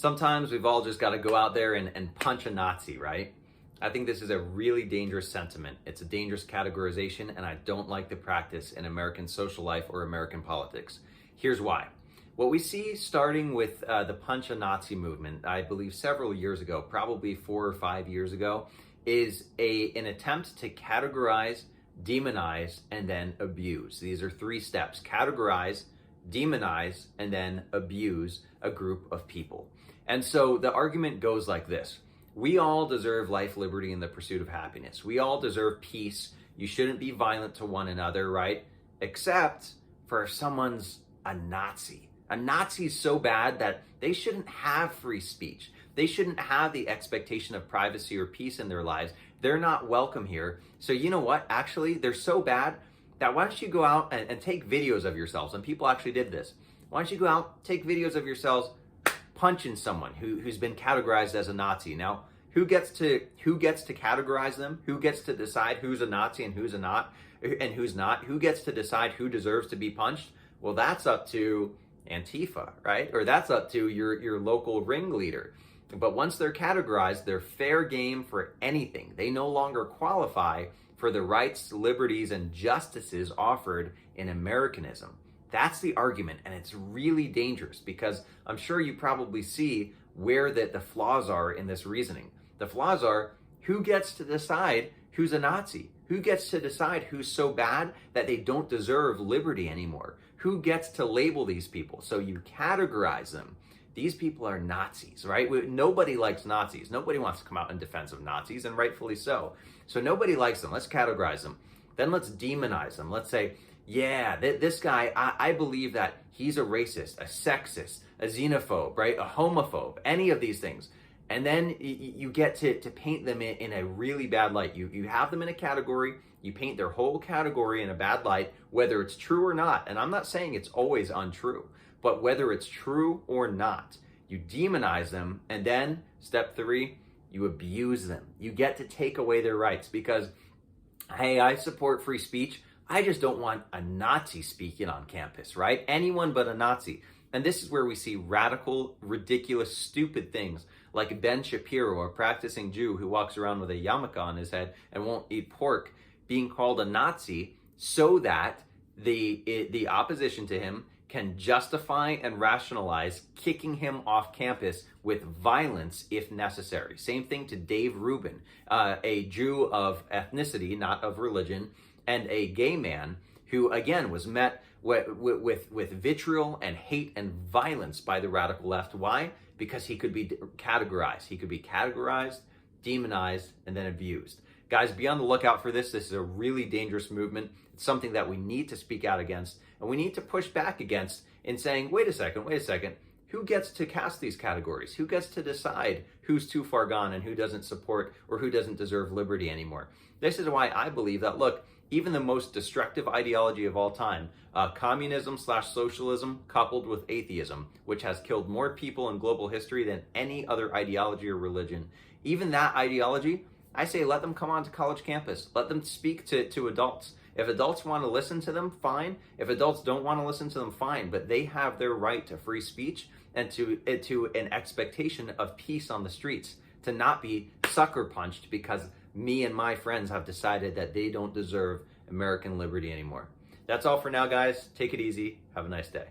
Sometimes we've all just got to go out there and punch a Nazi, right? I think this is a really dangerous sentiment. It's a dangerous categorization, and I don't like the practice in American social life or American politics. Here's why. What we see starting with the punch a Nazi movement, I believe several years ago, probably 4 or 5 years ago, is an attempt to categorize, demonize, and then abuse. These are 3 steps: categorize, demonize, and then abuse a group of people. And so the argument goes like this. We all deserve life, liberty, and the pursuit of happiness. We all deserve peace. You shouldn't be violent to one another, right? Except for if someone's a Nazi. A Nazi is so bad that they shouldn't have free speech. They shouldn't have the expectation of privacy or peace in their lives. They're not welcome here. So you know what? Actually, they're so bad that why don't you go out and take videos of yourselves? And people actually did this. Why don't you go out, take videos of yourselves punching someone who's been categorized as a Nazi? Now, who gets to categorize them? Who gets to decide who's a Nazi and who's not? Who gets to decide who deserves to be punched? Well, that's up to Antifa, right? Or that's up to your local ringleader. But once they're categorized, they're fair game for anything. They no longer qualify for the rights, liberties, and justices offered in Americanism. That's the argument, and it's really dangerous because I'm sure you probably see where the flaws are in this reasoning. The flaws are, who gets to decide who's a Nazi? Who gets to decide who's so bad that they don't deserve liberty anymore? Who gets to label these people? So you categorize them. These people are Nazis, right? Nobody likes Nazis. Nobody wants to come out in defense of Nazis, and rightfully so. So nobody likes them. Let's categorize them. Then let's demonize them. Let's say, yeah, this guy, I believe that he's a racist, a sexist, a xenophobe, right? A homophobe, any of these things. And then you get to paint them in a really bad light. You have them in a category, you paint their whole category in a bad light, whether it's true or not. And I'm not saying it's always untrue, but whether it's true or not, you demonize them. And then step 3, you abuse them. You get to take away their rights because, hey, I support free speech. I just don't want a Nazi speaking on campus, right? Anyone but a Nazi. And this is where we see radical, ridiculous, stupid things like Ben Shapiro, a practicing Jew who walks around with a yarmulke on his head and won't eat pork, being called a Nazi so that the opposition to him can justify and rationalize kicking him off campus with violence if necessary. Same thing to Dave Rubin, a Jew of ethnicity, not of religion, and a gay man who, again, was met with vitriol and hate and violence by the radical left. Why? Because he could be categorized. He could be categorized, demonized, and then abused. Guys, be on the lookout for this. This is a really dangerous movement. It's something that we need to speak out against, and we need to push back against in saying, wait a second, who gets to cast these categories? Who gets to decide who's too far gone and who doesn't support or who doesn't deserve liberty anymore? This is why I believe that, look, even the most destructive ideology of all time, communism/socialism coupled with atheism, which has killed more people in global history than any other ideology or religion, even that ideology, I say let them come onto college campus. Let them speak to adults. If adults want to listen to them, fine. If adults don't want to listen to them, fine. But they have their right to free speech and to an expectation of peace on the streets, to not be sucker punched because me and my friends have decided that they don't deserve American liberty anymore. That's all for now, guys. Take it easy. Have a nice day.